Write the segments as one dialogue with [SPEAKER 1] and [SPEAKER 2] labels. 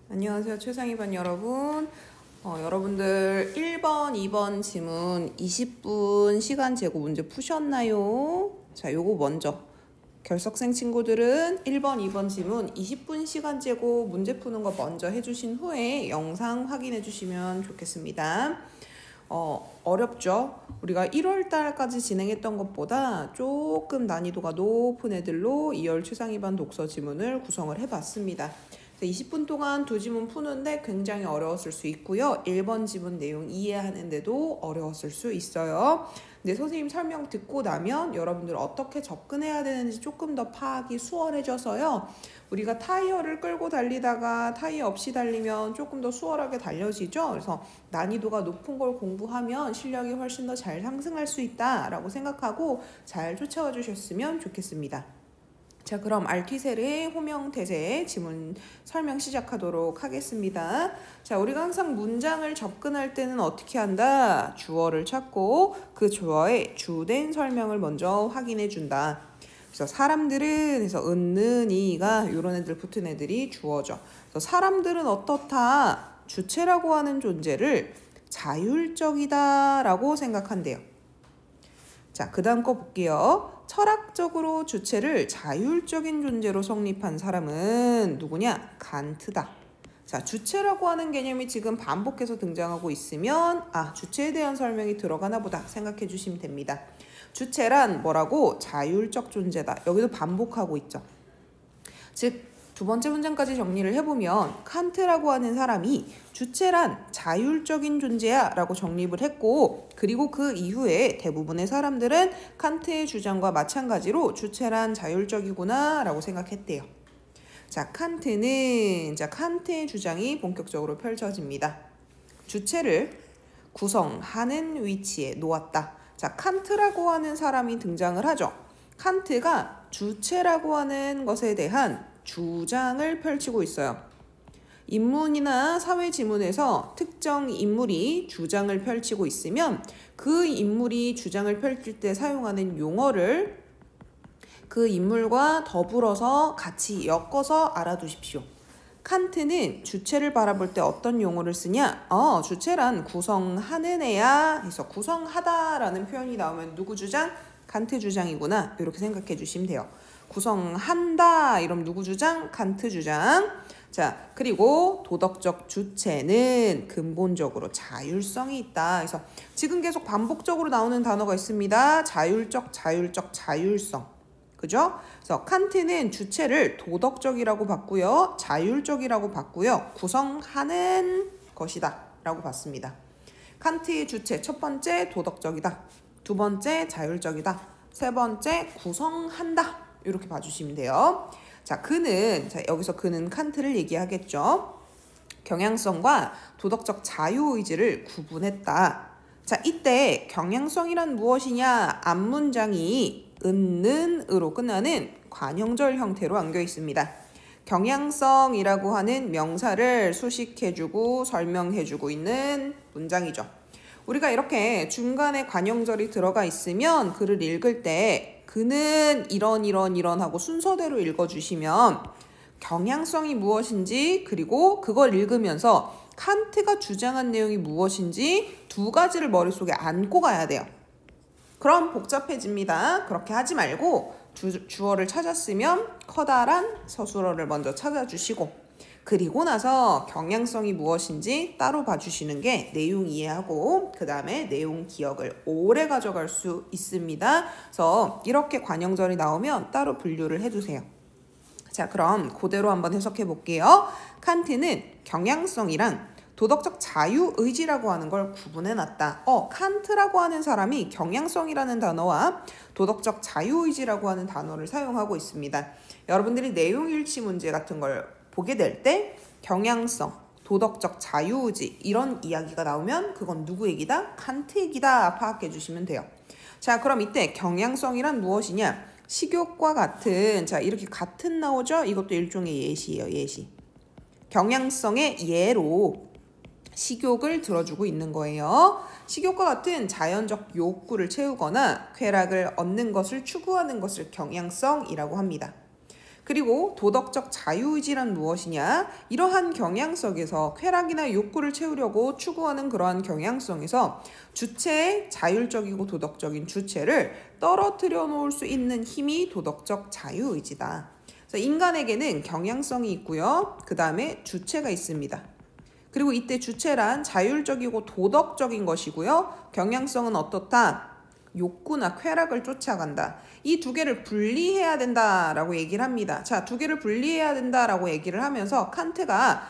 [SPEAKER 1] 안녕하세요. 최상위반 여러분. 여러분들 1번, 2번 지문 20분 시간 재고 문제 푸셨나요? 자, 요거 먼저. 결석생 친구들은 1번, 2번 지문 20분 시간 재고 문제 푸는 거 먼저 해주신 후에 영상 확인해 주시면 좋겠습니다. 어렵죠? 우리가 1월 달까지 진행했던 것보다 조금 난이도가 높은 애들로 2월 최상위반 독서 지문을 구성을 해봤습니다. 20분 동안 두 지문 푸는데 굉장히 어려웠을 수 있고요. 1번 지문 내용 이해하는데도 어려웠을 수 있어요. 근데 선생님 설명 듣고 나면 여러분들 어떻게 접근해야 되는지 조금 더 파악이 수월해져서요. 우리가 타이어를 끌고 달리다가 타이어 없이 달리면 조금 더 수월하게 달려지죠. 그래서 난이도가 높은 걸 공부하면 실력이 훨씬 더 잘 상승할 수 있다라고 생각하고 잘 쫓아와 주셨으면 좋겠습니다. 자, 그럼 알티셀의 호명태제 지문 설명 시작하도록 하겠습니다. 자, 우리가 항상 문장을 접근할 때는 어떻게 한다? 주어를 찾고 그 주어의 주된 설명을 먼저 확인해 준다. 그래서 사람들은 해서 은는 이가 이런 애들 붙은 애들이 주어죠. 그래서 사람들은 어떻다? 주체라고 하는 존재를 자율적이다 라고 생각한대요. 자, 그 다음 거 볼게요. 철학적으로 주체를 자율적인 존재로 성립한 사람은 누구냐? 칸트다. 자, 주체라고 하는 개념이 지금 반복해서 등장하고 있으면 주체에 대한 설명이 들어가나 보다 생각해 주시면 됩니다. 주체란 뭐라고? 자율적 존재다. 여기도 반복하고 있죠. 즉, 두 번째 문장까지 정리를 해보면 칸트라고 하는 사람이 주체란 자율적인 존재야 라고 정립을 했고, 그리고 그 이후에 대부분의 사람들은 칸트의 주장과 마찬가지로 주체란 자율적이구나 라고 생각했대요. 자, 칸트의 주장이 본격적으로 펼쳐집니다. 주체를 구성하는 위치에 놓았다. 자, 칸트라고 하는 사람이 등장을 하죠. 칸트가 주체라고 하는 것에 대한 주장을 펼치고 있어요. 인문이나 사회 지문에서 특정 인물이 주장을 펼치고 있으면 그 인물이 주장을 펼칠 때 사용하는 용어를 그 인물과 더불어서 같이 엮어서 알아두십시오. 칸트는 주체를 바라볼 때 어떤 용어를 쓰냐? 주체란 구성하는 애야 해서 구성하다라는 표현이 나오면 누구 주장? 칸트 주장이구나 이렇게 생각해 주시면 돼요. 구성한다 이러면 누구 주장? 칸트 주장. 자, 그리고 도덕적 주체는 근본적으로 자율성이 있다. 그래서 지금 계속 반복적으로 나오는 단어가 있습니다. 자율적, 자율성. 그죠? 그래서 칸트는 주체를 도덕적이라고 봤고요. 자율적이라고 봤고요. 구성하는 것이다 라고 봤습니다. 칸트의 주체 첫 번째 도덕적이다. 두 번째 자율적이다. 세 번째 구성한다. 이렇게 봐주시면 돼요. 자, 여기서 그는 칸트를 얘기하겠죠. 경향성과 도덕적 자유의지를 구분했다. 자, 이때 경향성이란 무엇이냐? 앞문장이 은는으로 끝나는 관형절 형태로 안겨 있습니다. 경향성이라고 하는 명사를 수식해주고 설명해주고 있는 문장이죠. 우리가 이렇게 중간에 관형절이 들어가 있으면 글을 읽을 때 그는 이런 하고 순서대로 읽어주시면 경향성이 무엇인지 그리고 그걸 읽으면서 칸트가 주장한 내용이 무엇인지 두 가지를 머릿속에 안고 가야 돼요. 그럼 복잡해집니다. 그렇게 하지 말고 주어를 찾았으면 커다란 서술어를 먼저 찾아주시고 그리고 나서 경향성이 무엇인지 따로 봐주시는 게 내용 이해하고 그 다음에 내용 기억을 오래 가져갈 수 있습니다. 그래서 이렇게 관형절이 나오면 따로 분류를 해주세요. 자, 그럼 그대로 한번 해석해 볼게요. 칸트는 경향성이랑 도덕적 자유의지라고 하는 걸 구분해놨다. 칸트라고 하는 사람이 경향성이라는 단어와 도덕적 자유의지라고 하는 단어를 사용하고 있습니다. 여러분들이 내용 일치 문제 같은 걸 보게 될 때 경향성, 도덕적 자유의지 이런 이야기가 나오면 그건 누구 얘기다? 칸트 얘기다 파악해 주시면 돼요. 자, 그럼 이때 경향성이란 무엇이냐? 식욕과 같은, 자, 이렇게 같은 나오죠? 이것도 일종의 예시예요, 예시. 경향성의 예로 식욕을 들어주고 있는 거예요. 식욕과 같은 자연적 욕구를 채우거나 쾌락을 얻는 것을 추구하는 것을 경향성이라고 합니다. 그리고 도덕적 자유의지란 무엇이냐? 이러한 경향성에서 쾌락이나 욕구를 채우려고 추구하는 그러한 경향성에서 주체의 자율적이고 도덕적인 주체를 떨어뜨려 놓을 수 있는 힘이 도덕적 자유의지다. 인간에게는 경향성이 있고요. 그 다음에 주체가 있습니다. 그리고 이때 주체란 자율적이고 도덕적인 것이고요. 경향성은 어떻다? 욕구나 쾌락을 쫓아간다. 이 두 개를 분리해야 된다라고 얘기를 합니다. 자, 두 개를 분리해야 된다라고 얘기를 하면서 칸트가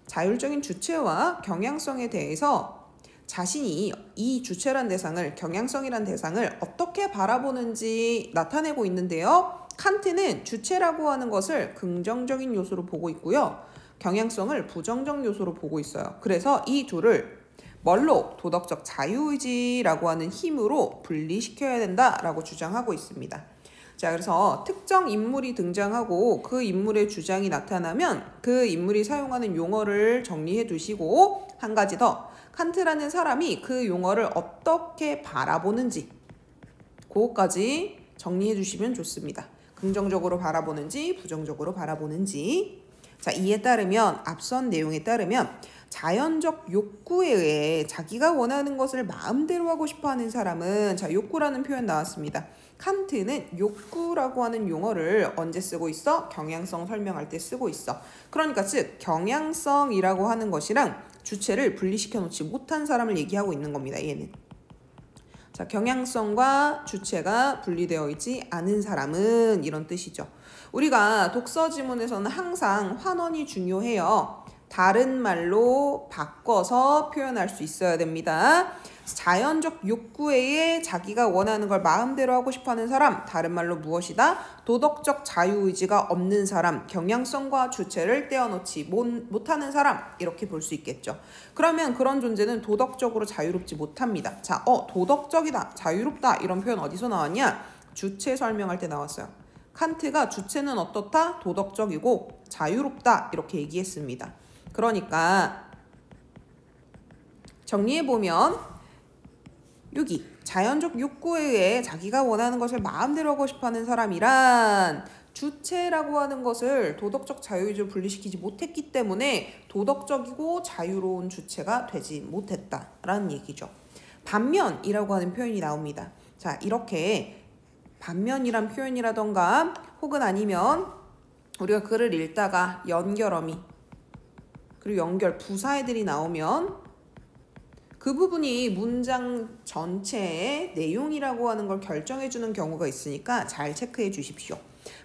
[SPEAKER 1] 자율적인 주체와 경향성에 대해서 자신이 이 주체란 대상을, 경향성이란 대상을 어떻게 바라보는지 나타내고 있는데요. 칸트는 주체라고 하는 것을 긍정적인 요소로 보고 있고요. 경향성을 부정적 요소로 보고 있어요. 그래서 이 둘을 뭘로? 도덕적 자유의지라고 하는 힘으로 분리시켜야 된다라고 주장하고 있습니다. 자, 그래서 특정 인물이 등장하고 그 인물의 주장이 나타나면 그 인물이 사용하는 용어를 정리해 두시고, 한 가지 더, 칸트라는 사람이 그 용어를 어떻게 바라보는지 그것까지 정리해 주시면 좋습니다. 긍정적으로 바라보는지 부정적으로 바라보는지. 자, 이에 따르면, 앞선 내용에 따르면 자연적 욕구에 의해 자기가 원하는 것을 마음대로 하고 싶어하는 사람은, 자, 욕구라는 표현 나왔습니다. 칸트는 욕구라고 하는 용어를 언제 쓰고 있어? 경향성 설명할 때 쓰고 있어. 그러니까 즉 경향성이라고 하는 것이랑 주체를 분리시켜 놓지 못한 사람을 얘기하고 있는 겁니다. 얘는. 자, 경향성과 주체가 분리되어 있지 않은 사람은, 이런 뜻이죠. 우리가 독서 지문에서는 항상 환원이 중요해요. 다른 말로 바꿔서 표현할 수 있어야 됩니다. 자연적 욕구에 의해 자기가 원하는 걸 마음대로 하고 싶어하는 사람, 다른 말로 무엇이다? 도덕적 자유의지가 없는 사람, 경향성과 주체를 떼어놓지 못하는 사람, 이렇게 볼 수 있겠죠. 그러면 그런 존재는 도덕적으로 자유롭지 못합니다. 자, 도덕적이다, 자유롭다, 이런 표현 어디서 나왔냐? 주체 설명할 때 나왔어요. 칸트가 주체는 어떻다? 도덕적이고 자유롭다, 이렇게 얘기했습니다. 그러니까 정리해보면 여기 자연적 욕구에 의해 자기가 원하는 것을 마음대로 하고 싶어하는 사람이란 주체라고 하는 것을 도덕적 자유의지로 분리시키지 못했기 때문에 도덕적이고 자유로운 주체가 되지 못했다라는 얘기죠. 반면이라고 하는 표현이 나옵니다. 자, 이렇게 반면이란 표현이라던가 혹은 아니면 우리가 글을 읽다가 연결어미 그리고 연결 부사애들이 나오면 그 부분이 문장 전체의 내용이라고 하는 걸 결정해주는 경우가 있으니까 잘 체크해 주십시오.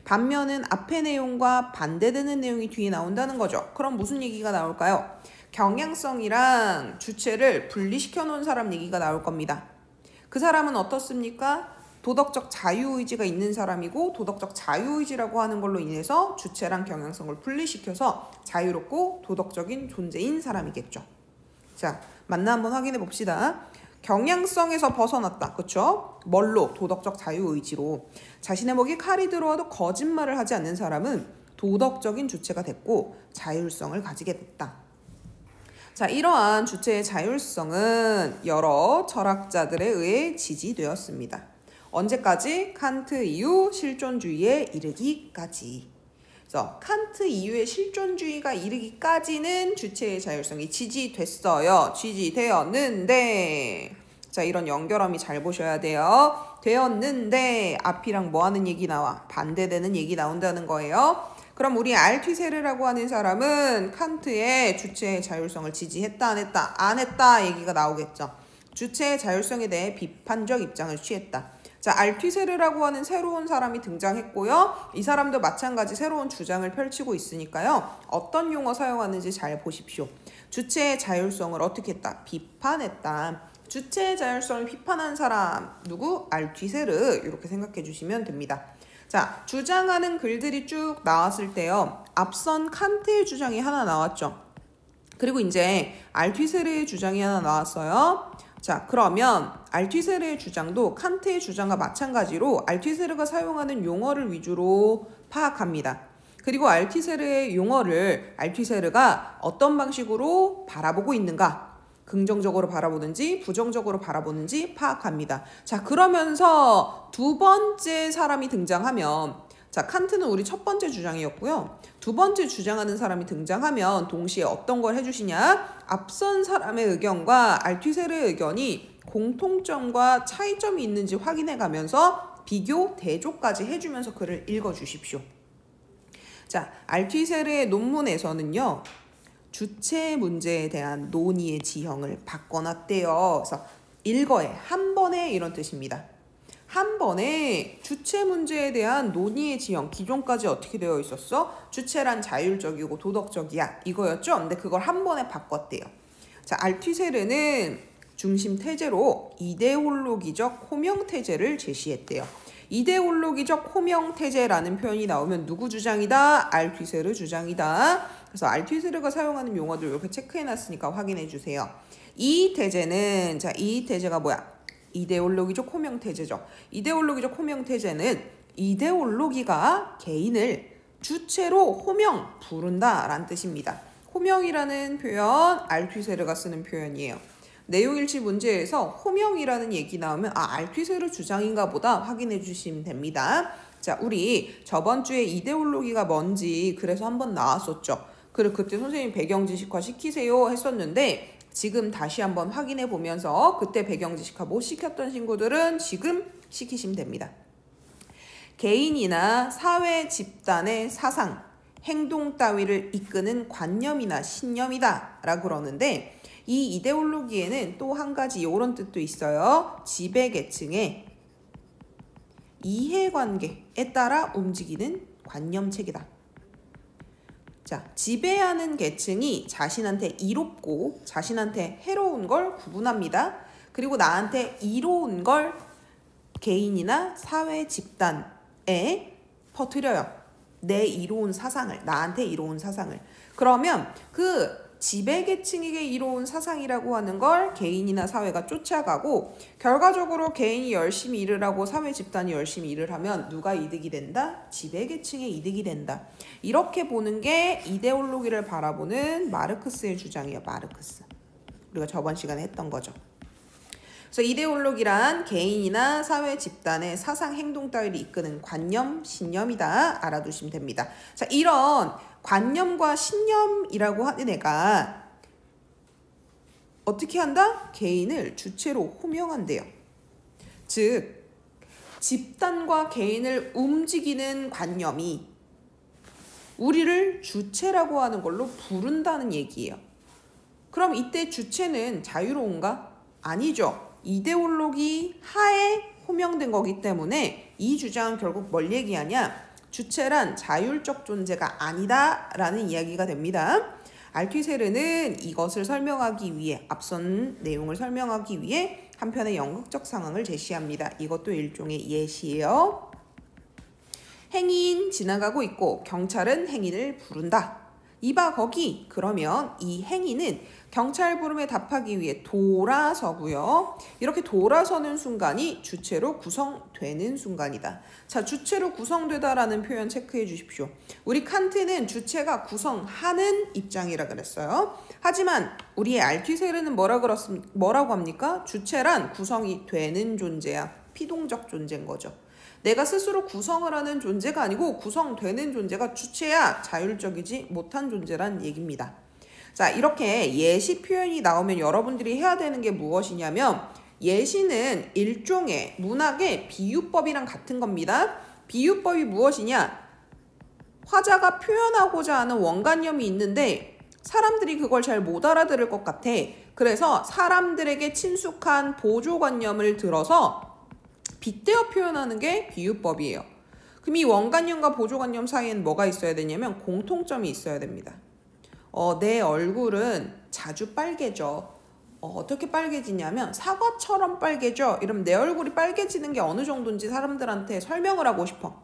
[SPEAKER 1] 반면은 앞의 내용과 반대되는 내용이 뒤에 나온다는 거죠. 그럼 무슨 얘기가 나올까요? 경향성이랑 주체를 분리시켜 놓은 사람 얘기가 나올 겁니다. 그 사람은 어떻습니까? 도덕적 자유의지가 있는 사람이고, 도덕적 자유의지라고 하는 걸로 인해서 주체랑 경향성을 분리시켜서 자유롭고 도덕적인 존재인 사람이겠죠. 자, 맞나 한번 확인해 봅시다. 경향성에서 벗어났다. 그쵸? 뭘로? 도덕적 자유의지로. 자신의 목에 칼이 들어와도 거짓말을 하지 않는 사람은 도덕적인 주체가 됐고 자율성을 가지게 됐다. 자, 이러한 주체의 자율성은 여러 철학자들에 의해 지지되었습니다. 언제까지? 칸트 이후 실존주의에 이르기까지. 그래서 칸트 이후의 실존주의가 이르기까지는 주체의 자율성이 지지됐어요. 지지되었는데, 자, 이런 연결음이 잘 보셔야 돼요. 되었는데 앞이랑 뭐 하는 얘기 나와? 반대되는 얘기 나온다는 거예요. 그럼 우리 알투세르라고 하는 사람은 칸트의 주체의 자율성을 지지했다, 안 했다? 안 했다 얘기가 나오겠죠. 주체의 자율성에 대해 비판적 입장을 취했다. 자, 알투세르라고 하는 새로운 사람이 등장했고요. 이 사람도 마찬가지 새로운 주장을 펼치고 있으니까요. 어떤 용어 사용하는지 잘 보십시오. 주체의 자율성을 어떻게 했다? 비판했다. 주체의 자율성을 비판한 사람 누구? 알투세르. 이렇게 생각해 주시면 됩니다. 자, 주장하는 글들이 쭉 나왔을 때요. 앞선 칸트의 주장이 하나 나왔죠. 그리고 이제 알투세르의 주장이 하나 나왔어요. 자, 그러면 알투세르의 주장도 칸트의 주장과 마찬가지로 알투세르가 사용하는 용어를 위주로 파악합니다. 그리고 알투세르의 용어를 알투세르가 어떤 방식으로 바라보고 있는가, 긍정적으로 바라보는지 부정적으로 바라보는지 파악합니다. 자, 그러면서 두 번째 사람이 등장하면 자, 칸트는 우리 첫 번째 주장이었고요. 두 번째 주장하는 사람이 등장하면 동시에 어떤 걸 해주시냐? 앞선 사람의 의견과 알투세르의 의견이 공통점과 차이점이 있는지 확인해 가면서 비교, 대조까지 해주면서 글을 읽어주십시오. 자, 알투세르의 논문에서는요. 주체 문제에 대한 논의의 지형을 바꿔놨대요. 그래서 일거에 한 번에 이런 뜻입니다. 한 번에 주체 문제에 대한 논의의 지형, 기존까지 어떻게 되어 있었어? 주체란 자율적이고 도덕적이야 이거였죠? 근데 그걸 한 번에 바꿨대요. 자, 알투세르는 중심 태제로 이데올로기적 호명 태제를 제시했대요. 이데올로기적 호명 태제라는 표현이 나오면 누구 주장이다? 알투세르 주장이다. 그래서 알투세르가 사용하는 용어들 이렇게 체크해놨으니까 확인해주세요. 이 태제는, 자, 이 태제가 뭐야? 이데올로기적 호명 태제죠. 이데올로기적 호명 태제는 이데올로기가 개인을 주체로 호명, 부른다 라는 뜻입니다. 호명이라는 표현 알투세르가 쓰는 표현이에요. 내용일치 문제에서 호명이라는 얘기 나오면 알투세르 주장인가 보다 확인해 주시면 됩니다. 자, 우리 저번 주에 이데올로기가 뭔지 그래서 한번 나왔었죠. 그리고 그때 선생님 배경지식화 시키세요 했었는데 지금 다시 한번 확인해 보면서 그때 배경지식화 못 시켰던 친구들은 지금 시키시면 됩니다. 개인이나 사회 집단의 사상, 행동 따위를 이끄는 관념이나 신념이다 라고 그러는데 이 이데올로기에는 또 한 가지 이런 뜻도 있어요. 지배계층의 이해관계에 따라 움직이는 관념체계다. 자, 지배하는 계층이 자신한테 이롭고 자신한테 해로운 걸 구분합니다. 그리고 나한테 이로운 걸 개인이나 사회 집단에 퍼뜨려요. 내 이로운 사상을, 나한테 이로운 사상을. 그러면 그 지배계층에게 이로운 사상이라고 하는 걸 개인이나 사회가 쫓아가고 결과적으로 개인이 열심히 일을 하고 사회 집단이 열심히 일을 하면 누가 이득이 된다? 지배계층의 이득이 된다. 이렇게 보는 게 이데올로기를 바라보는 마르크스의 주장이에요. 마르크스. 우리가 저번 시간에 했던 거죠. 그래서 이데올로기란 개인이나 사회 집단의 사상 행동 따위를 이끄는 관념, 신념이다. 알아두시면 됩니다. 자, 이런 관념과 신념이라고 하는 애가 어떻게 한다? 개인을 주체로 호명한대요. 즉, 집단과 개인을 움직이는 관념이 우리를 주체라고 하는 걸로 부른다는 얘기예요. 그럼 이때 주체는 자유로운가? 아니죠. 이데올로기 하에 호명된 거기 때문에 이 주장은 결국 뭘 얘기하냐? 주체란 자율적 존재가 아니다 라는 이야기가 됩니다. 알투세르는 이것을 설명하기 위해 앞선 내용을 설명하기 위해 한편의 연극적 상황을 제시합니다. 이것도 일종의 예시예요. 행인 지나가고 있고 경찰은 행인을 부른다. 이봐 거기. 그러면 이 행인은 경찰 부름에 답하기 위해 돌아서고요. 이렇게 돌아서는 순간이 주체로 구성되는 순간이다. 자, 주체로 구성되다라는 표현 체크해 주십시오. 우리 칸트는 주체가 구성하는 입장이라 그랬어요. 하지만 우리의 알투세르는 뭐라고 합니까? 주체란 구성이 되는 존재야. 피동적 존재인 거죠. 내가 스스로 구성을 하는 존재가 아니고 구성되는 존재가 주체야. 자율적이지 못한 존재란 얘기입니다. 자, 이렇게 예시 표현이 나오면 여러분들이 해야 되는 게 무엇이냐면 예시는 일종의 문학의 비유법이랑 같은 겁니다. 비유법이 무엇이냐? 화자가 표현하고자 하는 원관념이 있는데 사람들이 그걸 잘 못 알아들을 것 같아. 그래서 사람들에게 친숙한 보조관념을 들어서 빗대어 표현하는 게 비유법이에요. 그럼 이 원관념과 보조관념 사이에는 뭐가 있어야 되냐면 공통점이 있어야 됩니다. 내 얼굴은 자주 빨개져. 어떻게 빨개지냐면 사과처럼 빨개져. 이러면 내 얼굴이 빨개지는 게 어느 정도인지 사람들한테 설명을 하고 싶어.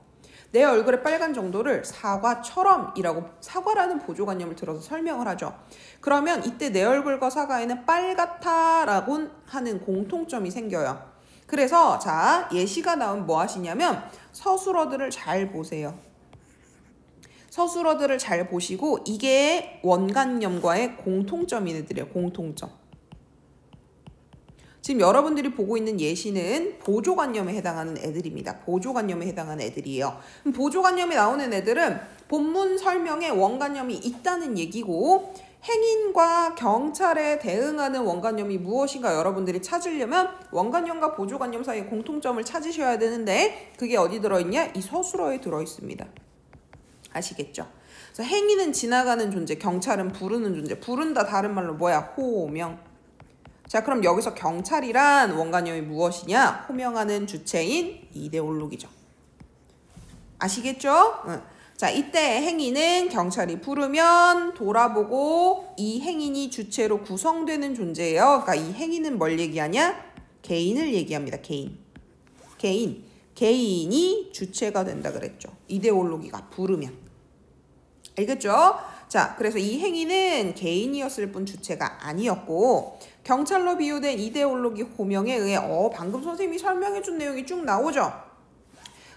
[SPEAKER 1] 내 얼굴의 빨간 정도를 사과처럼 이라고 사과라는 보조관념을 들어서 설명을 하죠. 그러면 이때 내 얼굴과 사과에는 빨갛다 라고 하는 공통점이 생겨요. 그래서 자, 예시가 나오면 뭐 하시냐면 서술어들을 잘 보세요. 서술어들을 잘 보시고 이게 원관념과의 공통점이네요. 공통점. 지금 여러분들이 보고 있는 예시는 보조관념에 해당하는 애들입니다. 보조관념에 해당하는 애들이에요. 보조관념에 나오는 애들은 본문 설명에 원관념이 있다는 얘기고 행인과 경찰에 대응하는 원관념이 무엇인가 여러분들이 찾으려면 원관념과 보조관념 사이의 공통점을 찾으셔야 되는데 그게 어디 들어있냐? 이 서술어에 들어있습니다. 아시겠죠? 그래서 행인은 지나가는 존재, 경찰은 부르는 존재. 부른다 다른 말로 뭐야? 호명. 자, 그럼 여기서 경찰이란 원관념이 무엇이냐? 호명하는 주체인 이데올로기죠. 아시겠죠? 응. 자, 이때 행인은 경찰이 부르면 돌아보고 이 행인이 주체로 구성되는 존재예요. 그러니까 이 행인은 뭘 얘기하냐? 개인을 얘기합니다. 개인이 주체가 된다 그랬죠. 이데올로기가 부르면. 알겠죠? 자, 그래서 이 행위는 개인이었을 뿐 주체가 아니었고 경찰로 비유된 이데올로기 호명에 의해 방금 선생님이 설명해준 내용이 쭉 나오죠.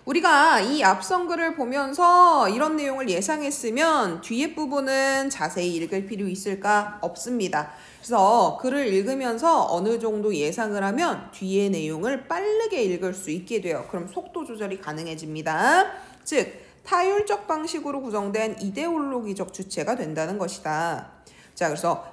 [SPEAKER 1] 우리가 이 앞선 글을 보면서 이런 내용을 예상했으면 뒤에 부분은 자세히 읽을 필요 있을까? 없습니다. 그래서 글을 읽으면서 어느 정도 예상을 하면 뒤에 내용을 빠르게 읽을 수 있게 돼요. 그럼 속도 조절이 가능해집니다. 즉 타율적 방식으로 구성된 이데올로기적 주체가 된다는 것이다. 자, 그래서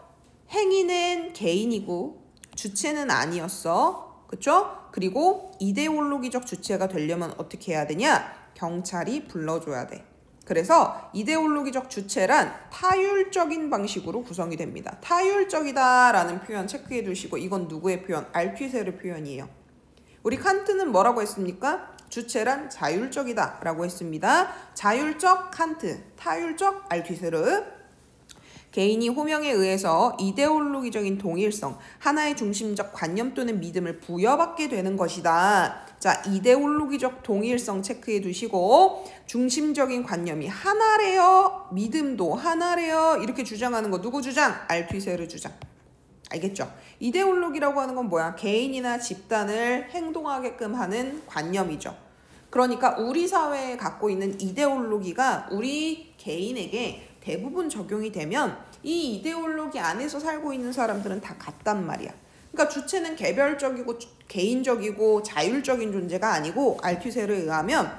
[SPEAKER 1] 행위는 개인이고 주체는 아니었어. 그쵸? 그리고 이데올로기적 주체가 되려면 어떻게 해야 되냐? 경찰이 불러줘야 돼. 그래서 이데올로기적 주체란 타율적인 방식으로 구성이 됩니다. 타율적이다라는 표현 체크해 두시고 이건 누구의 표현? 알투세르 표현이에요. 우리 칸트는 뭐라고 했습니까? 주체란 자율적이다 라고 했습니다. 자율적 칸트, 타율적 알투세르. 개인이 호명에 의해서 이데올로기적인 동일성, 하나의 중심적 관념 또는 믿음을 부여받게 되는 것이다. 자, 이데올로기적 동일성 체크해 두시고 중심적인 관념이 하나래요. 믿음도 하나래요. 이렇게 주장하는 거 누구 주장? 알투세르 주장. 알겠죠? 이데올로기라고 하는 건 뭐야? 개인이나 집단을 행동하게끔 하는 관념이죠. 그러니까 우리 사회에 갖고 있는 이데올로기가 우리 개인에게 대부분 적용이 되면 이 이데올로기 안에서 살고 있는 사람들은 다 같단 말이야. 그러니까 주체는 개별적이고 개인적이고 자율적인 존재가 아니고 알투세르에 의하면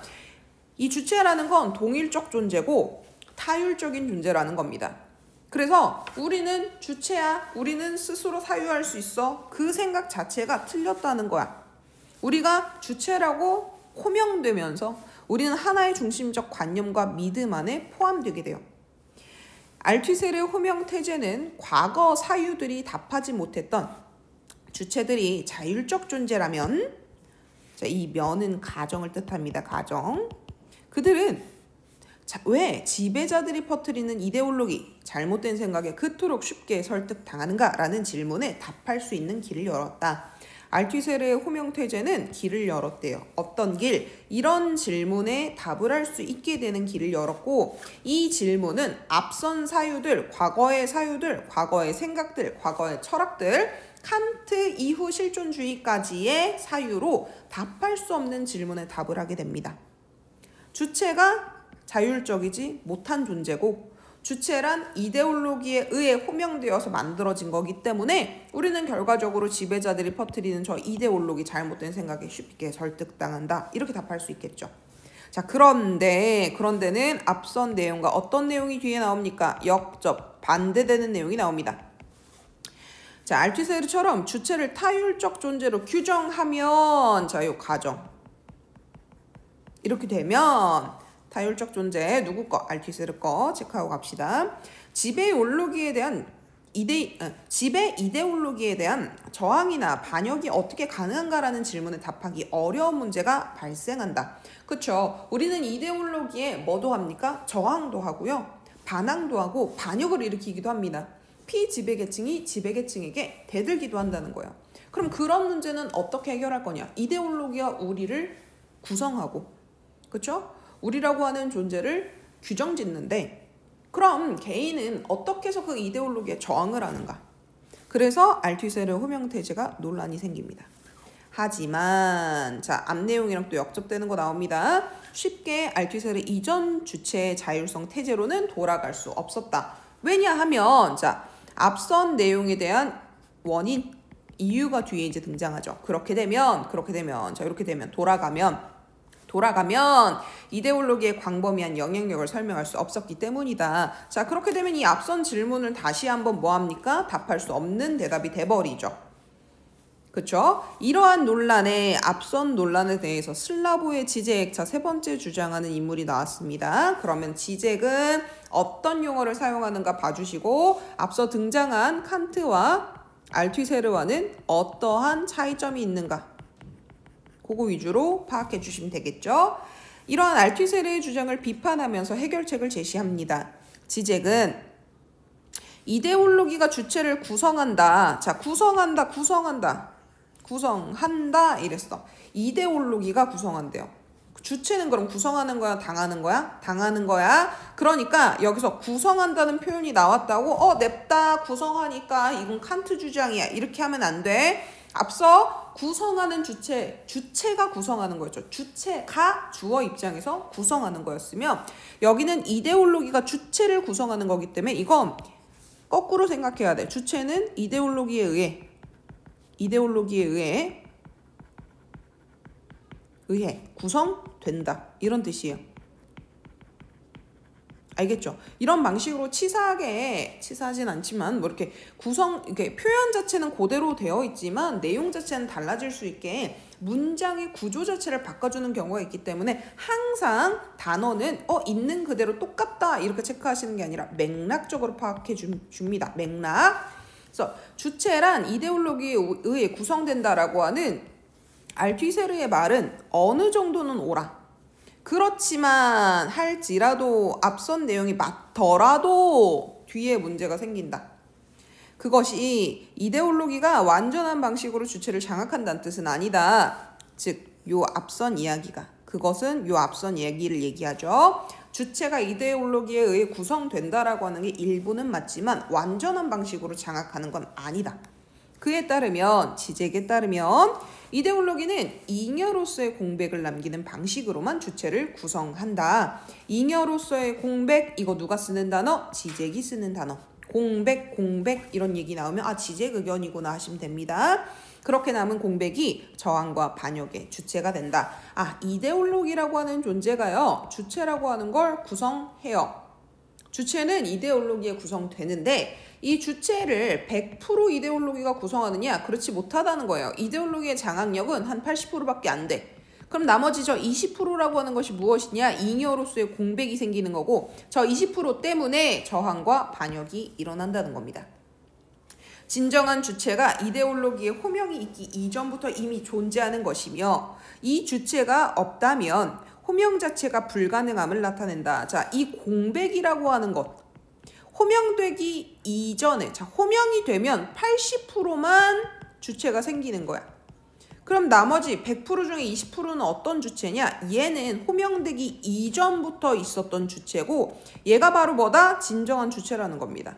[SPEAKER 1] 이 주체라는 건 동일적 존재고 타율적인 존재라는 겁니다. 그래서 우리는 주체야. 우리는 스스로 사유할 수 있어. 그 생각 자체가 틀렸다는 거야. 우리가 주체라고 호명되면서 우리는 하나의 중심적 관념과 믿음 안에 포함되게 돼요. 알투세르 호명 태제는 과거 사유들이 답하지 못했던 주체들이 자율적 존재라면, 자, 이 면은 가정을 뜻합니다. 가정. 그들은 왜 지배자들이 퍼뜨리는 이데올로기, 잘못된 생각에 그토록 쉽게 설득당하는가? 라는 질문에 답할 수 있는 길을 열었다. 알투세르의 호명태제는 길을 열었대요. 어떤 길? 이런 질문에 답을 할 수 있게 되는 길을 열었고 이 질문은 앞선 사유들, 과거의 생각들, 과거의 철학들, 칸트 이후 실존주의까지의 사유로 답할 수 없는 질문에 답을 하게 됩니다. 주체가 자율적이지 못한 존재고 주체란 이데올로기에 의해 호명되어서 만들어진 거기 때문에 우리는 결과적으로 지배자들이 퍼뜨리는 저 이데올로기, 잘못된 생각에 쉽게 설득당한다. 이렇게 답할 수 있겠죠. 자, 그런데는 앞선 내용과 어떤 내용이 뒤에 나옵니까? 역접, 반대되는 내용이 나옵니다. 자, 알투세르처럼 주체를 타율적 존재로 규정하면, 자, 요 가정. 이렇게 되면 타율적 존재 누구 거? 알투세르 거 체크하고 갑시다. 지배 이데올로기에 대한 저항이나 반역이 어떻게 가능한가라는 질문에 답하기 어려운 문제가 발생한다. 그렇죠? 우리는 이데올로기에 뭐도 합니까? 저항도 하고요. 반항도 하고 반역을 일으키기도 합니다. 피지배계층이 지배계층에게 대들기도 한다는 거예요. 그럼 그런 문제는 어떻게 해결할 거냐? 이데올로기가 우리를 구성하고, 그렇죠? 우리라고 하는 존재를 규정짓는데 그럼 개인은 어떻게 해서 그 이데올로기에 저항을 하는가? 그래서 알투세르 호명태제가 논란이 생깁니다. 하지만 자, 앞 내용이랑 또 역접되는 거 나옵니다. 쉽게 알투세르 이전 주체의 자율성 태제로는 돌아갈 수 없었다. 왜냐하면 자, 앞선 내용에 대한 원인, 이유가 뒤에 이제 등장하죠. 그렇게 되면 자 이렇게 되면 돌아가면 이데올로기의 광범위한 영향력을 설명할 수 없었기 때문이다. 자, 그렇게 되면 이 앞선 질문을 다시 한번 뭐합니까? 답할 수 없는 대답이 돼버리죠. 그쵸? 이러한 앞선 논란에 대해서 슬라보의 지젝, 자, 세 번째 주장하는 인물이 나왔습니다. 그러면 지젝은 어떤 용어를 사용하는가 봐주시고, 앞서 등장한 칸트와 알투세르와는 어떠한 차이점이 있는가? 그거 위주로 파악해 주시면 되겠죠. 이러한 알투세르의 주장을 비판하면서 해결책을 제시합니다. 지젝은 이데올로기가 주체를 구성한다. 자, 구성한다 이랬어. 이데올로기가 구성한대요. 주체는 그럼 구성하는 거야, 당하는 거야? 당하는 거야. 그러니까 여기서 구성한다는 표현이 나왔다고 냅다 구성하니까 이건 칸트 주장이야. 이렇게 하면 안 돼. 앞서 구성하는 주체가 구성하는 거였죠. 주체가 주어 입장에서 구성하는 거였으면 여기는 이데올로기가 주체를 구성하는 거기 때문에 이건 거꾸로 생각해야 돼. 주체는 이데올로기에 의해 구성된다. 이런 뜻이에요. 알겠죠? 이런 방식으로 치사하진 않지만 뭐 이렇게 이렇게 표현 자체는 그대로 되어 있지만 내용 자체는 달라질 수 있게 문장의 구조 자체를 바꿔주는 경우가 있기 때문에 항상 단어는 있는 그대로 똑같다 이렇게 체크하시는 게 아니라 맥락적으로 파악해 줍니다. 맥락. 그래서 주체란 이데올로기에 의해 구성된다라고 하는 알투세르의 말은 어느 정도는 옳아. 그렇지만 할지라도 앞선 내용이 맞더라도 뒤에 문제가 생긴다. 그것이 이데올로기가 완전한 방식으로 주체를 장악한다는 뜻은 아니다. 즉, 그것은 요 앞선 이야기를 얘기하죠. 주체가 이데올로기에 의해 구성된다라고 하는 게 일부는 맞지만 완전한 방식으로 장악하는 건 아니다. 지젝에 따르면 이데올로기는 잉여로서의 공백을 남기는 방식으로만 주체를 구성한다. 잉여로서의 공백, 이거 누가 쓰는 단어? 지젝이 쓰는 단어. 공백 이런 얘기 나오면 지젝 의견이구나 하시면 됩니다. 그렇게 남은 공백이 저항과 반역의 주체가 된다. 이데올로기라고 하는 존재가요, 주체라고 하는 걸 구성해요. 주체는 이데올로기에 구성되는데 이 주체를 100% 이데올로기가 구성하느냐? 그렇지 못하다는 거예요. 이데올로기의 장악력은 한 80%밖에 안 돼. 그럼 나머지 저 20%라고 하는 것이 무엇이냐? 잉여로서의 공백이 생기는 거고 저 20% 때문에 저항과 반역이 일어난다는 겁니다. 진정한 주체가 이데올로기의 호명이 있기 이전부터 이미 존재하는 것이며 이 주체가 없다면 호명 자체가 불가능함을 나타낸다. 자, 이 공백이라고 하는 것 호명되기 이전에 호명이 되면 80%만 주체가 생기는 거야. 그럼 나머지 100% 중에 20%는 어떤 주체냐? 얘는 호명되기 이전부터 있었던 주체고 얘가 바로 뭐다? 진정한 주체라는 겁니다.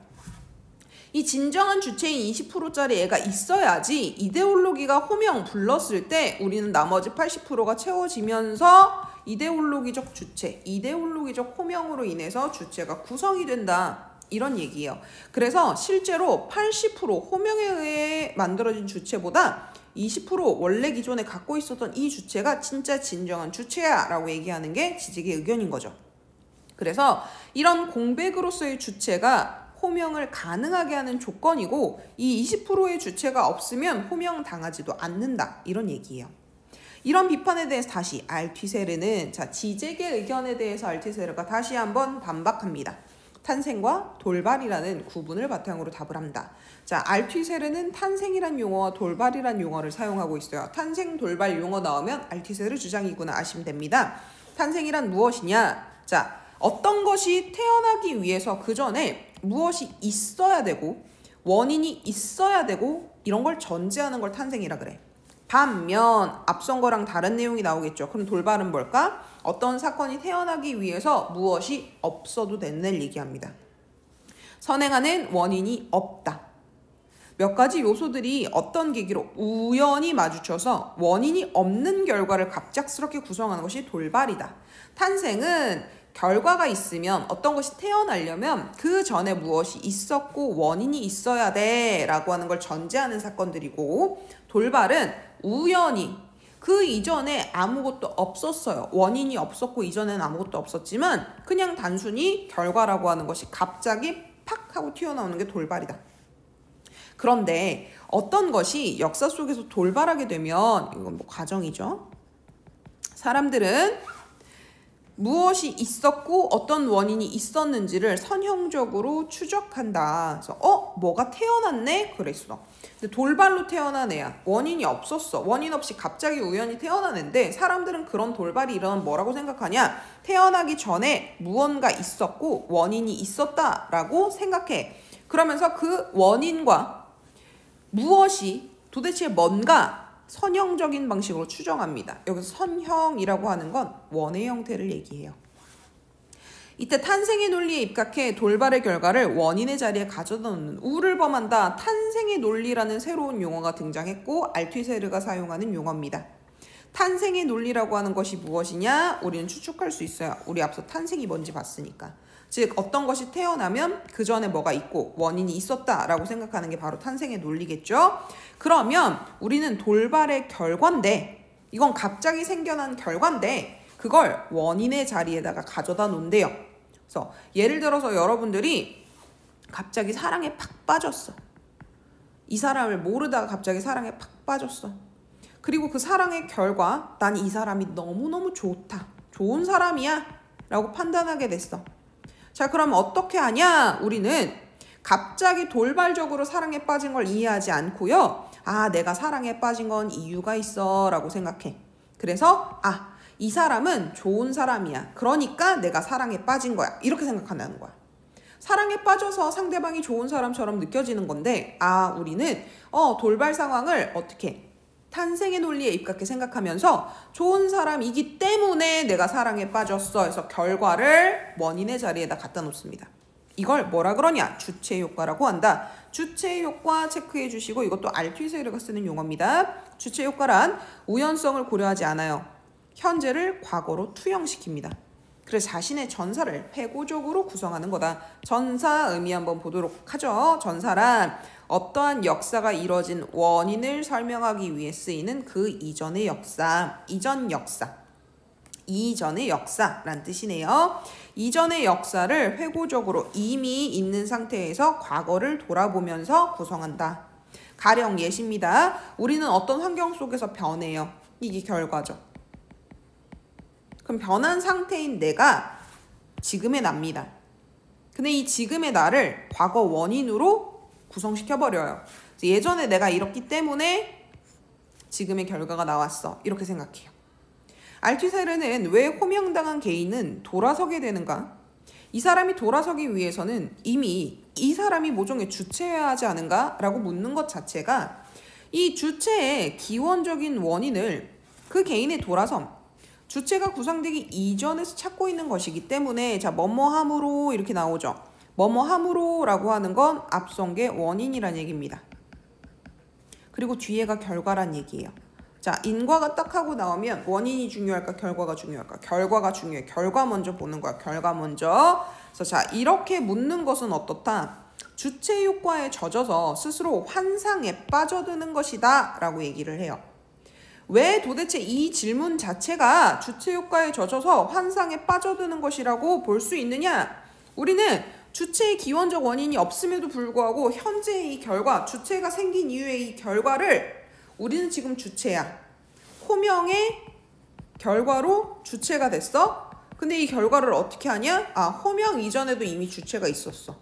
[SPEAKER 1] 이 진정한 주체인 20%짜리 애가 있어야지 이데올로기가 호명 불렀을 때 우리는 나머지 80%가 채워지면서 이데올로기적 주체, 이데올로기적 호명으로 인해서 주체가 구성이 된다. 이런 얘기예요. 그래서 실제로 80% 호명에 의해 만들어진 주체보다 20% 원래 기존에 갖고 있었던 이 주체가 진짜 진정한 주체야 라고 얘기하는 게 지젝의 의견인 거죠. 그래서 이런 공백으로서의 주체가 호명을 가능하게 하는 조건이고 이 20%의 주체가 없으면 호명당하지도 않는다. 이런 얘기예요. 이런 비판에 대해서 다시 알투세르는 지젝의 의견에 대해서 알투세르가 다시 한번 반박합니다. 탄생과 돌발이라는 구분을 바탕으로 답을 합니다. 자, 알투세르는 탄생이란 용어와 돌발이란 용어를 사용하고 있어요. 탄생, 돌발 용어 나오면 알투세르 주장이구나 아시면 됩니다. 탄생이란 무엇이냐? 자, 어떤 것이 태어나기 위해서 그 전에 무엇이 있어야 되고 원인이 있어야 되고 이런 걸 전제하는 걸 탄생이라 그래. 반면 앞선 거랑 다른 내용이 나오겠죠. 그럼 돌발은 뭘까? 어떤 사건이 태어나기 위해서 무엇이 없어도 되는 걸 얘기합니다. 선행하는 원인이 없다. 몇 가지 요소들이 어떤 계기로 우연히 마주쳐서 원인이 없는 결과를 갑작스럽게 구성하는 것이 돌발이다. 탄생은 결과가 있으면 어떤 것이 태어나려면 그 전에 무엇이 있었고 원인이 있어야 돼 라고 하는 걸 전제하는 사건들이고, 돌발은 우연히 그 이전에 아무것도 없었어요. 원인이 없었고 이전에는 아무것도 없었지만 그냥 단순히 결과라고 하는 것이 갑자기 팍 하고 튀어나오는 게 돌발이다. 그런데 어떤 것이 역사 속에서 돌발하게 되면, 이건 뭐 과정이죠. 사람들은 무엇이 있었고 어떤 원인이 있었는지를 선형적으로 추적한다. 그래서 뭐가 태어났네? 그랬어. 근데 돌발로 태어난 애야. 원인이 없었어. 원인 없이 갑자기 우연히 태어난 애인데 사람들은 그런 돌발이 일어나면 뭐라고 생각하냐? 태어나기 전에 무언가 있었고 원인이 있었다라고 생각해. 그러면서 그 원인과 무엇이 도대체 뭔가 선형적인 방식으로 추정합니다. 여기서 선형이라고 하는 건 원의 형태를 얘기해요. 이때 탄생의 논리에 입각해 돌발의 결과를 원인의 자리에 가져다 놓는 우를 범한다. 탄생의 논리라는 새로운 용어가 등장했고 알투이세르가 사용하는 용어입니다. 탄생의 논리라고 하는 것이 무엇이냐? 우리는 추측할 수 있어요. 우리 앞서 탄생이 뭔지 봤으니까. 즉 어떤 것이 태어나면 그 전에 뭐가 있고 원인이 있었다라고 생각하는 게 바로 탄생의 논리겠죠. 그러면 우리는 돌발의 결과인데, 이건 갑자기 생겨난 결과인데 그걸 원인의 자리에다가 가져다 놓은대요. 그래서 예를 들어서 여러분들이 갑자기 사랑에 팍 빠졌어. 이 사람을 모르다가 갑자기 사랑에 팍 빠졌어. 그리고 그 사랑의 결과, 난 이 사람이 너무너무 좋다, 좋은 사람이야 라고 판단하게 됐어. 자, 그럼 어떻게 하냐? 우리는 갑자기 돌발적으로 사랑에 빠진 걸 이해하지 않고요. 내가 사랑에 빠진 건 이유가 있어 라고 생각해. 그래서 이 사람은 좋은 사람이야, 그러니까 내가 사랑에 빠진 거야, 이렇게 생각한다는 거야. 사랑에 빠져서 상대방이 좋은 사람처럼 느껴지는 건데 우리는 돌발 상황을 어떻게 탄생의 논리에 입각해 생각하면서 좋은 사람이기 때문에 내가 사랑에 빠졌어 해서 결과를 원인의 자리에다 갖다 놓습니다. 이걸 뭐라 그러냐? 주체 효과라고 한다. 주체 효과 체크해 주시고, 이것도 알투이세르가 쓰는 용어입니다. 주체 효과란 우연성을 고려하지 않아요. 현재를 과거로 투영시킵니다. 그래서 자신의 전사를 회고적으로 구성하는 거다. 전사 의미 한번 보도록 하죠. 전사란 어떠한 역사가 이뤄진 원인을 설명하기 위해 쓰이는 그 이전의 역사, 이전의 역사란 뜻이네요. 이전의 역사를 회고적으로 이미 있는 상태에서 과거를 돌아보면서 구성한다. 가령 예시입니다. 우리는 어떤 환경 속에서 변해요. 이게 결과죠. 그럼 변한 상태인 내가 지금의 나입니다. 근데 이 지금의 나를 과거 원인으로 구성시켜버려요. 예전에 내가 이렇기 때문에 지금의 결과가 나왔어, 이렇게 생각해요. 알투이세르는 왜 호명당한 개인은 돌아서게 되는가? 이 사람이 돌아서기 위해서는 이미 이 사람이 모종의 주체여야 하지 않은가? 라고 묻는 것 자체가 이 주체의 기원적인 원인을 그 개인의 돌아섬, 주체가 구성되기 이전에서 찾고 있는 것이기 때문에, 자, 뭐뭐함으로 이렇게 나오죠. 뭐뭐함으로 라고 하는 건 앞선 게 원인이란 얘기입니다. 그리고 뒤에가 결과란 얘기예요. 자, 인과가 딱 하고 나오면 원인이 중요할까 결과가 중요할까? 결과가 중요해. 결과 먼저 보는 거야. 결과 먼저. 그래서 자, 이렇게 묻는 것은 어떻다? 주체 효과에 젖어서 스스로 환상에 빠져드는 것이다 라고 얘기를 해요. 왜 도대체 이 질문 자체가 주체 효과에 젖어서 환상에 빠져드는 것이라고 볼 수 있느냐? 우리는 주체의 기원적 원인이 없음에도 불구하고 현재의 이 결과, 주체가 생긴 이후의 이 결과를 우리는 지금 주체야. 호명의 결과로 주체가 됐어. 근데 이 결과를 어떻게 하냐? 호명 이전에도 이미 주체가 있었어.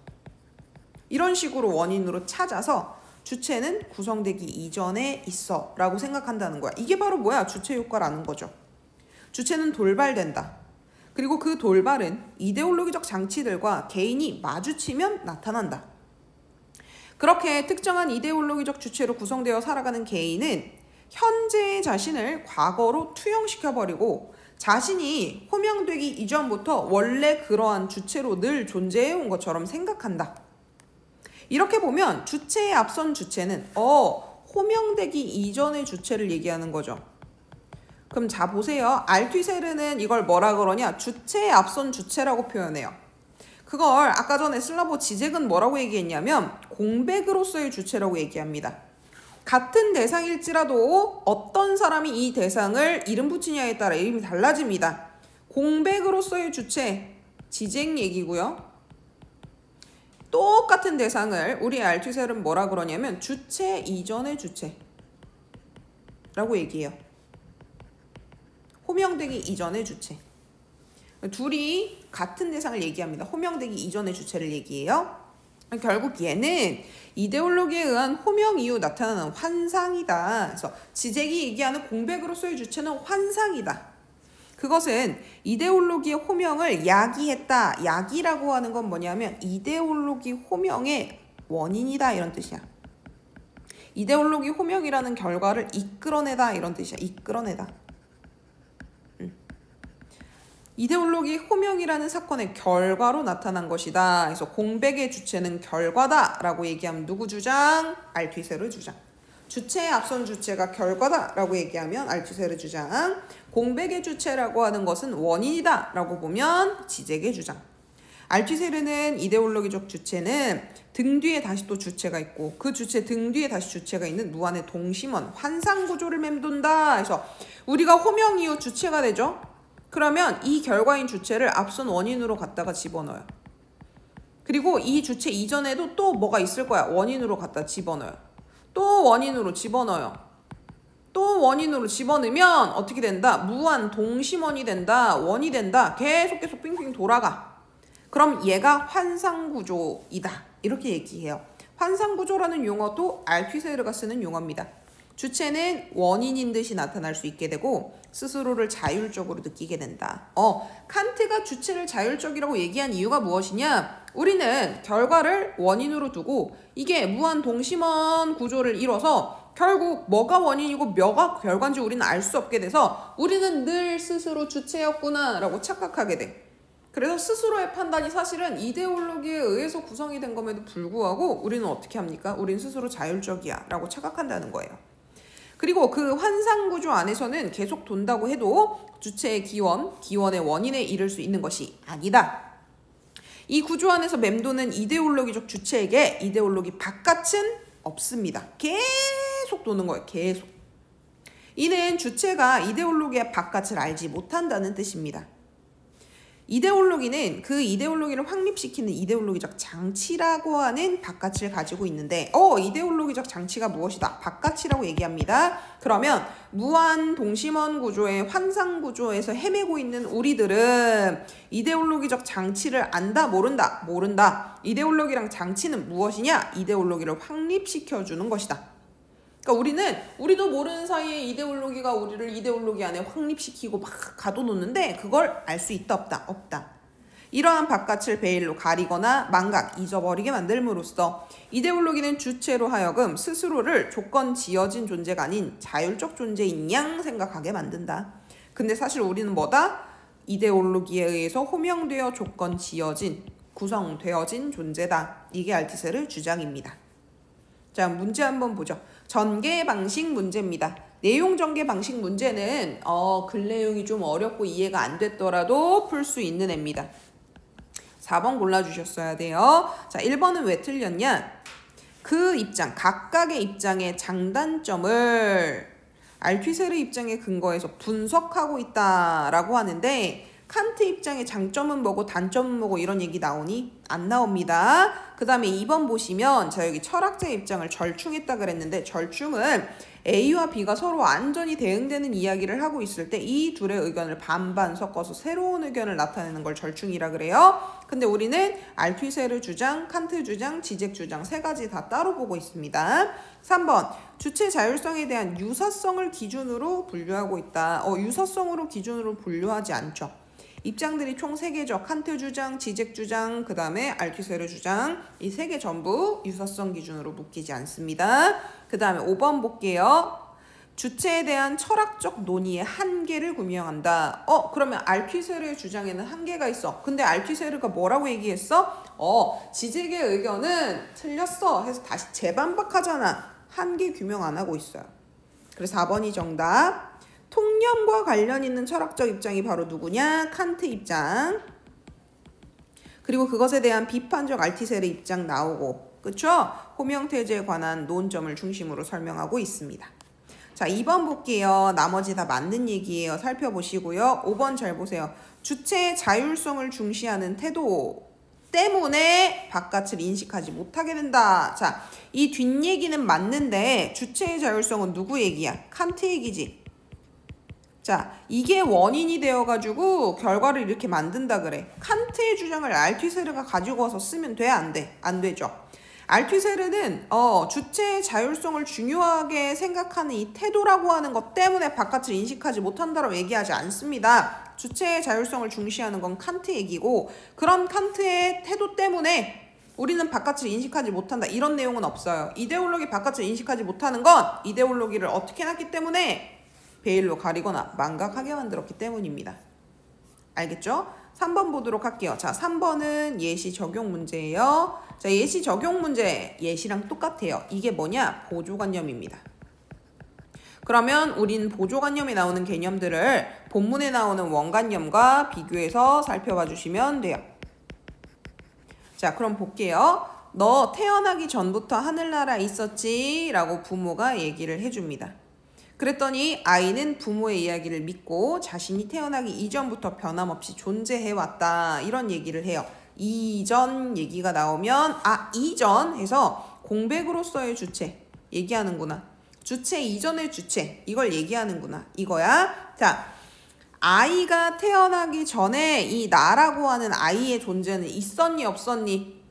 [SPEAKER 1] 이런 식으로 원인으로 찾아서 주체는 구성되기 이전에 있어 라고 생각한다는 거야. 이게 바로 뭐야? 주체 효과라는 거죠. 주체는 돌발된다. 그리고 그 돌발은 이데올로기적 장치들과 개인이 마주치면 나타난다. 그렇게 특정한 이데올로기적 주체로 구성되어 살아가는 개인은 현재의 자신을 과거로 투영시켜버리고 자신이 호명되기 이전부터 원래 그러한 주체로 늘 존재해온 것처럼 생각한다. 이렇게 보면 주체의 앞선 주체는 호명되기 이전의 주체를 얘기하는 거죠. 그럼 자 보세요. 알투세르는 이걸 뭐라 그러냐? 주체에 앞선 주체라고 표현해요. 그걸 아까 전에 슬라보 지젝은 뭐라고 얘기했냐면 공백으로서의 주체라고 얘기합니다. 같은 대상일지라도 어떤 사람이 이 대상을 이름 붙이냐에 따라 이름이 달라집니다. 공백으로서의 주체, 지젝 얘기고요. 똑같은 대상을 우리 알투셀은 뭐라 그러냐면 주체 이전의 주체라고 얘기해요. 호명되기 이전의 주체. 둘이 같은 대상을 얘기합니다. 호명되기 이전의 주체를 얘기해요. 결국 얘는 이데올로기에 의한 호명 이후 나타나는 환상이다. 그래서 지젝이 얘기하는 공백으로서의 주체는 환상이다. 그것은 이데올로기의 호명을 야기했다. 야기라고 하는 건 뭐냐면 이데올로기 호명의 원인이다 이런 뜻이야. 이데올로기 호명이라는 결과를 이끌어내다 이런 뜻이야. 이끌어내다. 이데올로기 호명이라는 사건의 결과로 나타난 것이다. 그래서 공백의 주체는 결과다 라고 얘기하면 누구 주장? 알투세르 주장. 주체에 앞선 주체가 결과다 라고 얘기하면 알투세르 주장. 공백의 주체라고 하는 것은 원인이다 라고 보면 지젝의 주장. 알투세르는 이데올로기적 주체는 등 뒤에 다시 또 주체가 있고 그 주체 등 뒤에 다시 주체가 있는 무한의 동심원, 환상구조를 맴돈다. 그래서 우리가 호명 이후 주체가 되죠. 그러면 이 결과인 주체를 앞선 원인으로 갖다가 집어넣어요. 그리고 이 주체 이전에도 또 뭐가 있을 거야. 원인으로 갖다 집어넣어요. 또 원인으로 집어넣어요. 또 원인으로 집어넣으면 어떻게 된다? 무한 동심원이 된다. 원이 된다. 계속 빙빙 돌아가. 그럼 얘가 환상구조이다. 이렇게 얘기해요. 환상구조라는 용어도 알투세르가 쓰는 용어입니다. 주체는 원인인 듯이 나타날 수 있게 되고 스스로를 자율적으로 느끼게 된다. 칸트가 주체를 자율적이라고 얘기한 이유가 무엇이냐? 우리는 결과를 원인으로 두고 이게 무한 동심원 구조를 이뤄서 결국 뭐가 원인이고 뭐가 결과인지 우리는 알 수 없게 돼서 우리는 늘 스스로 주체였구나 라고 착각하게 돼. 그래서 스스로의 판단이 사실은 이데올로기에 의해서 구성이 된 검에도 불구하고 우리는 어떻게 합니까? 우리는 스스로 자율적이야 라고 착각한다는 거예요. 그리고 그 환상구조 안에서는 계속 돈다고 해도 주체의 기원의 원인에 이를 수 있는 것이 아니다. 이 구조 안에서 맴도는 이데올로기적 주체에게 이데올로기 바깥은 없습니다. 계속 도는 거예요. 계속. 이는 주체가 이데올로기의 바깥을 알지 못한다는 뜻입니다. 이데올로기는 그 이데올로기를 확립시키는 이데올로기적 장치라고 하는 바깥을 가지고 있는데 이데올로기적 장치가 무엇이다? 바깥이라고 얘기합니다. 그러면 무한 동심원 구조의 환상 구조에서 헤매고 있는 우리들은 이데올로기적 장치를 안다? 모른다? 모른다. 이데올로기랑 장치는 무엇이냐? 이데올로기를 확립시켜주는 것이다. 그러니까 우리도 모르는 사이에 이데올로기가 우리를 이데올로기 안에 확립시키고 막 가둬놓는데 그걸 알 수 있다 없다? 없다. 이러한 바깥을 베일로 가리거나 망각, 잊어버리게 만들므로써 이데올로기는 주체로 하여금 스스로를 조건 지어진 존재가 아닌 자율적 존재인 양 생각하게 만든다. 근데 사실 우리는 뭐다? 이데올로기에 의해서 호명되어 조건 지어진, 구성되어진 존재다. 이게 알투세르 주장입니다. 자, 문제 한번 보죠. 전개 방식 문제입니다. 내용 전개 방식 문제는 글 내용이 좀 어렵고 이해가 안 됐더라도 풀 수 있는 애입니다. 4번 골라주셨어야 돼요. 자, 1번은 왜 틀렸냐? 그 입장, 각각의 입장의 장단점을 알투세르 입장에 근거해서 분석하고 있다라고 하는데 칸트 입장의 장점은 뭐고 단점은 뭐고 이런 얘기 나오니? 안 나옵니다. 그 다음에 2번 보시면 자 여기 철학자의 입장을 절충했다 그랬는데 절충은 A와 B가 서로 완전히 대응되는 이야기를 하고 있을 때 이 둘의 의견을 반반 섞어서 새로운 의견을 나타내는 걸 절충이라 그래요. 근데 우리는 알투세르 주장, 칸트 주장, 지젝 주장 세 가지 다 따로 보고 있습니다. 3번 주체 자율성에 대한 유사성을 기준으로 분류하고 있다. 유사성으로 기준으로 분류하지 않죠. 입장들이 총 3개죠. 칸트 주장, 지젝 주장, 그 다음에 알투세르 주장 이 3개 전부 유사성 기준으로 묶이지 않습니다. 그 다음에 5번 볼게요. 주체에 대한 철학적 논의의 한계를 구명한다. 그러면 알투세르의 주장에는 한계가 있어. 근데 알투세르가 뭐라고 얘기했어? 지젝의 의견은 틀렸어 해서 다시 재반박하잖아. 한계 규명 안 하고 있어요. 그래서 4번이 정답. 통념과 관련 있는 철학적 입장이 바로 누구냐? 칸트 입장. 그리고 그것에 대한 비판적 알티세르 입장 나오고, 그쵸? 호명태제에 관한 논점을 중심으로 설명하고 있습니다. 자, 2번 볼게요. 나머지 다 맞는 얘기예요. 살펴보시고요. 5번 잘 보세요. 주체의 자율성을 중시하는 태도 때문에 바깥을 인식하지 못하게 된다. 자, 이 뒷얘기는 맞는데 주체의 자율성은 누구 얘기야? 칸트 얘기지. 자, 이게 원인이 되어가지고 결과를 이렇게 만든다 그래. 칸트의 주장을 알투세르가 가지고 와서 쓰면 돼? 안 돼? 안 되죠. 알투세르는 주체의 자율성을 중요하게 생각하는 이 태도라고 하는 것 때문에 바깥을 인식하지 못한다고 얘기하지 않습니다. 주체의 자율성을 중시하는 건 칸트 얘기고, 그런 칸트의 태도 때문에 우리는 바깥을 인식하지 못한다, 이런 내용은 없어요. 이데올로기 바깥을 인식하지 못하는 건 이데올로기를 어떻게 해놨기 때문에 베일로 가리거나 망각하게 만들었기 때문입니다. 알겠죠? 3번 보도록 할게요. 자, 3번은 예시 적용 문제예요. 자, 예시 적용 문제, 예시랑 똑같아요. 이게 뭐냐? 보조관념입니다. 그러면 우린 보조관념에 나오는 개념들을 본문에 나오는 원관념과 비교해서 살펴봐 주시면 돼요. 자, 그럼 볼게요. 너 태어나기 전부터 하늘나라에 있었지? 라고 부모가 얘기를 해줍니다. 그랬더니 아이는 부모의 이야기를 믿고 자신이 태어나기 이전부터 변함없이 존재해왔다, 이런 얘기를 해요. 이전 얘기가 나오면 이전 해서 공백으로서의 주체 얘기하는구나, 주체 이전의 주체 이걸 얘기하는구나, 이거야. 자, 아이가 태어나기 전에 이 나라고 하는 아이의 존재는 있었니 없었니?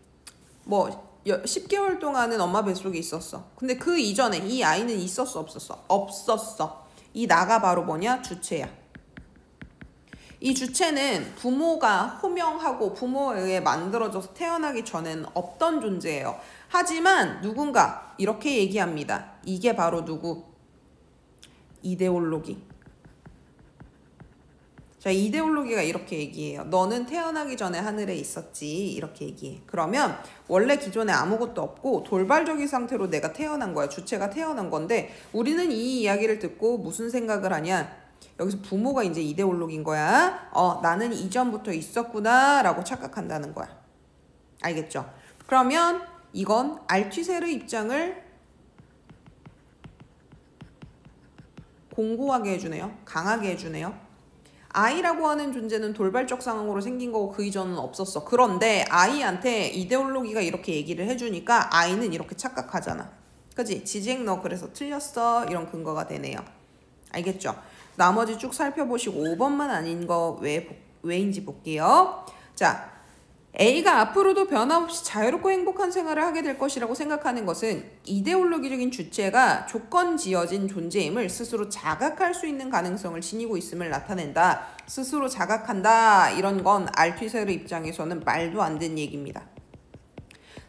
[SPEAKER 1] 뭐 10개월 동안은 엄마 뱃속에 있었어. 근데 그 이전에 이 아이는 있었어 없었어? 없었어. 이 나가 바로 뭐냐? 주체야. 이 주체는 부모가 호명하고 부모에 의해 만들어져서 태어나기 전에는 없던 존재예요. 하지만 누군가 이렇게 얘기합니다. 이게 바로 누구? 이데올로기. 자, 이데올로기가 이렇게 얘기해요. 너는 태어나기 전에 하늘에 있었지, 이렇게 얘기해. 그러면 원래 기존에 아무것도 없고 돌발적인 상태로 내가 태어난 거야. 주체가 태어난 건데, 우리는 이 이야기를 듣고 무슨 생각을 하냐? 여기서 부모가 이제 이데올로기인 거야. 나는 이전부터 있었구나 라고 착각한다는 거야. 알겠죠? 그러면 이건 알투세르 입장을 공고하게 해주네요. 강하게 해주네요. 아이라고 하는 존재는 돌발적 상황으로 생긴 거고 그 이전은 없었어. 그런데 아이한테 이데올로기가 이렇게 얘기를 해주니까 아이는 이렇게 착각하잖아. 그치? 지쟁 너 그래서 틀렸어, 이런 근거가 되네요. 알겠죠? 나머지 쭉 살펴보시고 5번만 아닌 거 왜인지 볼게요. 자, A가 앞으로도 변함없이 자유롭고 행복한 생활을 하게 될 것이라고 생각하는 것은 이데올로기적인 주체가 조건 지어진 존재임을 스스로 자각할 수 있는 가능성을 지니고 있음을 나타낸다. 스스로 자각한다, 이런 건 알투세르 입장에서는 말도 안 되는 얘기입니다.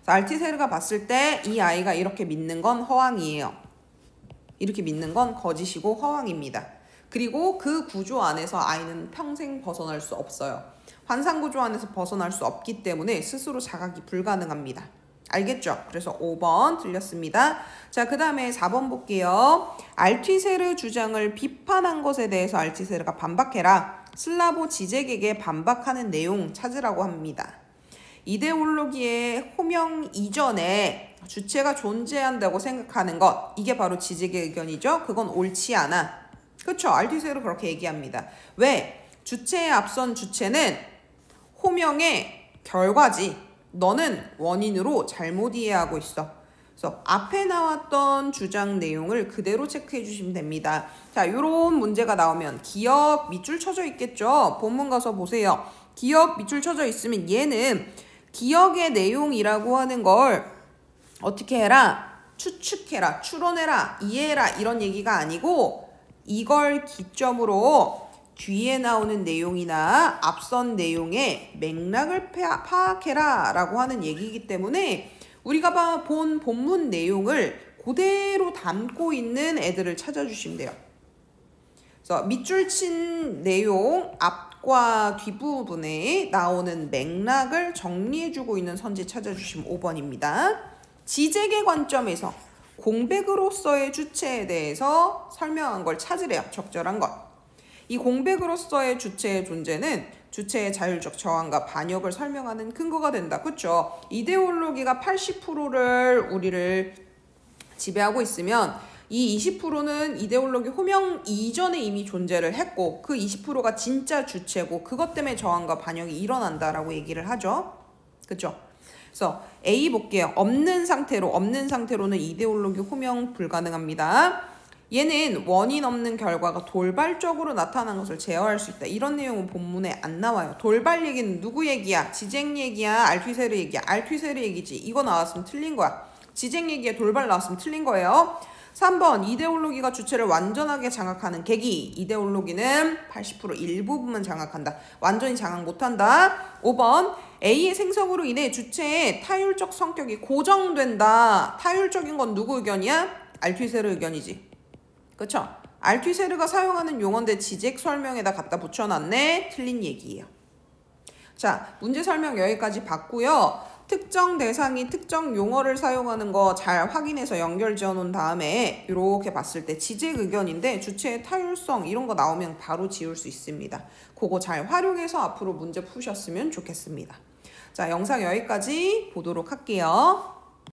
[SPEAKER 1] 알투세르가 봤을 때 이 아이가 이렇게 믿는 건 허황이에요. 이렇게 믿는 건 거짓이고 허황입니다. 그리고 그 구조 안에서 아이는 평생 벗어날 수 없어요. 환상구조 안에서 벗어날 수 없기 때문에 스스로 자각이 불가능합니다. 알겠죠? 그래서 5번 틀렸습니다. 자, 그 다음에 4번 볼게요. 알투세르 주장을 비판한 것에 대해서 알투세르가 반박해라. 슬라보 지젝에게 반박하는 내용 찾으라고 합니다. 이데올로기의 호명 이전에 주체가 존재한다고 생각하는 것, 이게 바로 지젝의 의견이죠. 그건 옳지 않아. 그렇죠? 알투세르 그렇게 얘기합니다. 왜? 주체에 앞선 주체는 호명의 결과지. 너는 원인으로 잘못 이해하고 있어. 그래서 앞에 나왔던 주장 내용을 그대로 체크해 주시면 됩니다. 자, 이런 문제가 나오면 기억 밑줄 쳐져 있겠죠? 본문 가서 보세요. 기억 밑줄 쳐져 있으면 얘는 기억의 내용이라고 하는 걸 어떻게 해라? 추측해라, 추론해라, 이해해라, 이런 얘기가 아니고 이걸 기점으로 뒤에 나오는 내용이나 앞선 내용의 맥락을 파악해라 라고 하는 얘기이기 때문에 우리가 본 본문 내용을 그대로 담고 있는 애들을 찾아주시면 돼요. 그래서 밑줄 친 내용 앞과 뒷부분에 나오는 맥락을 정리해주고 있는 선지 찾아주시면 5번입니다. 지젝의 관점에서 공백으로서의 주체에 대해서 설명한 걸 찾으래요. 적절한 것. 이 공백으로서의 주체의 존재는 주체의 자율적 저항과 반역을 설명하는 근거가 된다. 그쵸? 이데올로기가 80%를 우리를 지배하고 있으면 이 20%는 이데올로기 호명 이전에 이미 존재를 했고 그 20%가 진짜 주체고 그것 때문에 저항과 반역이 일어난다라고 얘기를 하죠. 그쵸? 그래서 A 볼게요. 없는 상태로는 이데올로기 호명 불가능합니다. 얘는 원인 없는 결과가 돌발적으로 나타난 것을 제어할 수 있다. 이런 내용은 본문에 안 나와요. 돌발 얘기는 누구 얘기야? 지쟁 얘기야? 알투세르 얘기야? 알투세르 얘기지. 이거 나왔으면 틀린 거야. 지쟁 얘기에 돌발 나왔으면 틀린 거예요. 3번 이데올로기가 주체를 완전하게 장악하는 계기. 이데올로기는 80% 일부분만 장악한다. 완전히 장악 못한다. 5번 A의 생성으로 인해 주체의 타율적 성격이 고정된다. 타율적인 건 누구 의견이야? 알투세르 의견이지. 그쵸? 알투세르가 사용하는 용어인데 지적 설명에다 갖다 붙여놨네. 틀린 얘기예요. 자, 문제 설명 여기까지 봤고요. 특정 대상이 특정 용어를 사용하는 거 잘 확인해서 연결 지어놓은 다음에 이렇게 봤을 때 지적 의견인데 주체의 타율성 이런 거 나오면 바로 지울 수 있습니다. 그거 잘 활용해서 앞으로 문제 푸셨으면 좋겠습니다. 자, 영상 여기까지 보도록 할게요.